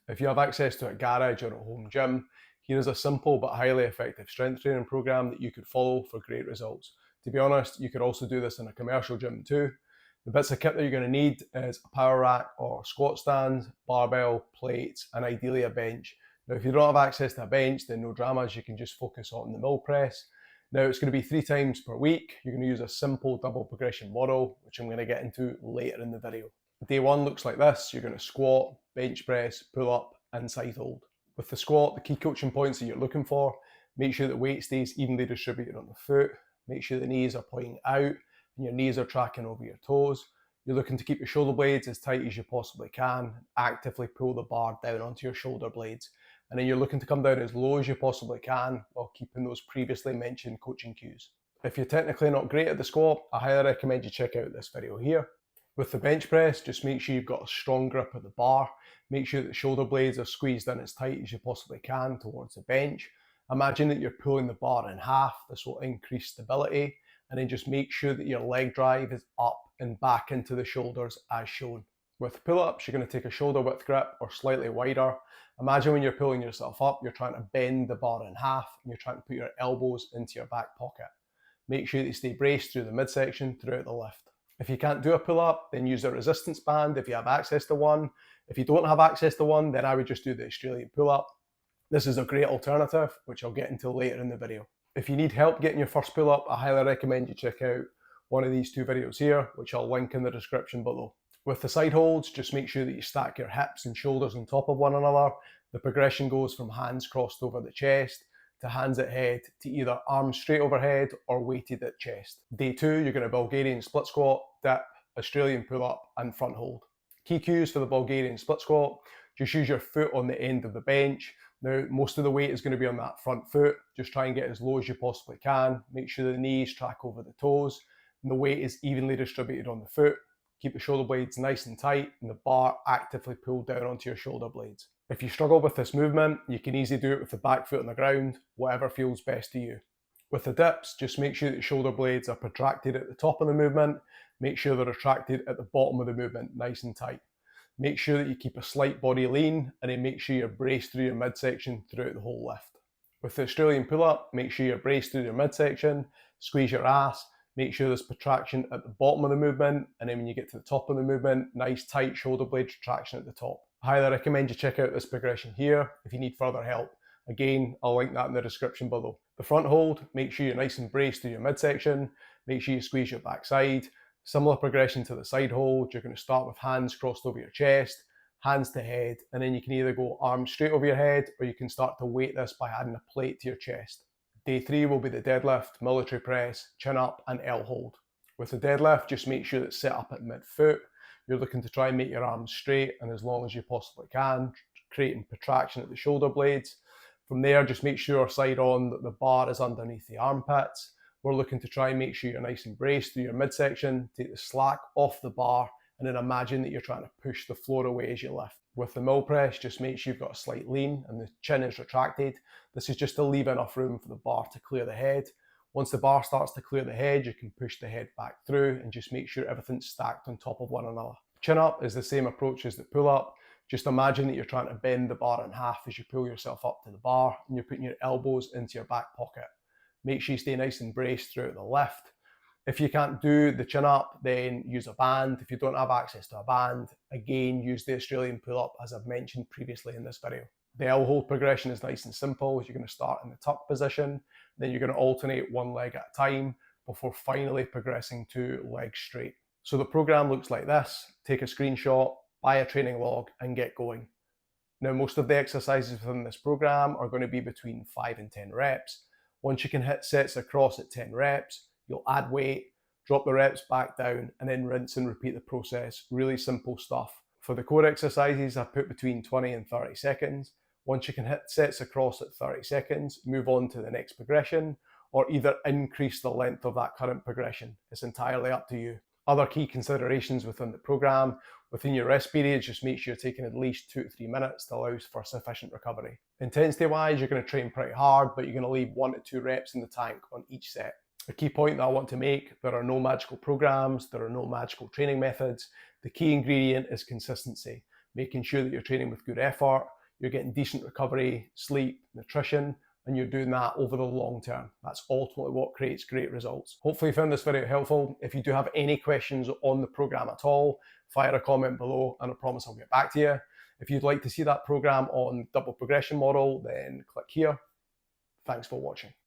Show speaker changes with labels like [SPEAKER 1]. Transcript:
[SPEAKER 1] If you have access to a garage or a home gym, here is a simple but highly effective strength training program that you could follow for great results. To be honest, you could also do this in a commercial gym too. The bits of kit that you're going to need is a power rack or squat stand, barbell, plates, and ideally a bench. Now, if you don't have access to a bench, then no dramas, you can just focus on the mill press. Now, it's going to be 3 times per week. You're going to use a simple double progression model, which I'm going to get into later in the video. Day 1 looks like this. You're going to squat, bench press, pull up, and side hold. With the squat, the key coaching points that you're looking for: make sure the weight stays evenly distributed on the foot, make sure the knees are pointing out and your knees are tracking over your toes. You're looking to keep your shoulder blades as tight as you possibly can, actively pull the bar down onto your shoulder blades. And then you're looking to come down as low as you possibly can while keeping those previously mentioned coaching cues. If you're technically not great at the squat, I highly recommend you check out this video here. With the bench press, just make sure you've got a strong grip of the bar. Make sure that the shoulder blades are squeezed in as tight as you possibly can towards the bench. Imagine that you're pulling the bar in half. This will increase stability. And then just make sure that your leg drive is up and back into the shoulders as shown. With pull-ups, you're going to take a shoulder width grip or slightly wider. Imagine when you're pulling yourself up, you're trying to bend the bar in half and you're trying to put your elbows into your back pocket. Make sure that you stay braced through the midsection throughout the lift. If you can't do a pull-up, then use a resistance band if you have access to one. If you don't have access to one, then I would just do the Australian pull-up. This is a great alternative, which I'll get into later in the video. If you need help getting your first pull-up, I highly recommend you check out one of these 2 videos here, which I'll link in the description below. With the side holds, just make sure that you stack your hips and shoulders on top of one another. The progression goes from hands crossed over the chest to hands at head to either arms straight overhead or weighted at chest. Day 2, you're going to Bulgarian split squat, dip, Australian pull-up and front hold. Key cues for the Bulgarian split squat: just use your foot on the end of the bench. Now, most of the weight is going to be on that front foot. Just try and get as low as you possibly can. Make sure the knees track over the toes and the weight is evenly distributed on the foot. Keep the shoulder blades nice and tight and the bar actively pulled down onto your shoulder blades. If you struggle with this movement, you can easily do it with the back foot on the ground, whatever feels best to you. With the dips, just make sure that shoulder blades are protracted at the top of the movement. Make sure they're retracted at the bottom of the movement, nice and tight. Make sure that you keep a slight body lean and then make sure you're braced through your midsection throughout the whole lift. With the Australian pull-up, make sure you're braced through your midsection, squeeze your ass, make sure there's protraction at the bottom of the movement, and then when you get to the top of the movement, nice tight shoulder blade retraction at the top. I highly recommend you check out this progression here if you need further help. Again, I'll link that in the description below. The front hold, make sure you're nice and braced through your midsection, make sure you squeeze your backside. Similar progression to the side hold, you're going to start with hands crossed over your chest, hands to head, and then you can either go arms straight over your head or you can start to weight this by adding a plate to your chest. Day 3 will be the deadlift, military press, chin up and L hold. With the deadlift, just make sure it's set up at mid-foot. You're looking to try and make your arms straight and as long as you possibly can, creating protraction at the shoulder blades. From there, just make sure side on that the bar is underneath the armpits. We're looking to try and make sure you're nice and braced through your midsection, take the slack off the bar, and then imagine that you're trying to push the floor away as you lift. With the mill press, just make sure you've got a slight lean and the chin is retracted. This is just to leave enough room for the bar to clear the head. Once the bar starts to clear the head, you can push the head back through and just make sure everything's stacked on top of one another. Chin up is the same approach as the pull up. Just imagine that you're trying to bend the bar in half as you pull yourself up to the bar and you're putting your elbows into your back pocket. Make sure you stay nice and braced throughout the lift. If you can't do the chin up, then use a band. If you don't have access to a band, again, use the Australian pull-up as I've mentioned previously in this video. The L hold progression is nice and simple. You're going to start in the tuck position, then you're going to alternate one leg at a time before finally progressing to legs straight. So the program looks like this. Take a screenshot, buy a training log and get going. Now, most of the exercises within this program are going to be between 5 and 10 reps. Once you can hit sets across at 10 reps, you'll add weight, drop the reps back down, and then rinse and repeat the process. Really simple stuff. For the core exercises, I put between 20 and 30 seconds. Once you can hit sets across at 30 seconds, move on to the next progression, or either increase the length of that current progression. It's entirely up to you. Other key considerations within the program: within your rest periods, just make sure you're taking at least 2 to 3 minutes to allow for sufficient recovery. Intensity wise, you're going to train pretty hard, but you're going to leave 1 to 2 reps in the tank on each set. A key point that I want to make: there are no magical programs, there are no magical training methods. The key ingredient is consistency. making sure that you're training with good effort, you're getting decent recovery, sleep, nutrition, and you're doing that over the long term. That's ultimately what creates great results. Hopefully you found this video helpful. If you do have any questions on the program at all, fire a comment below and I promise I'll get back to you. If you'd like to see that program on double progression model, then click here. Thanks for watching.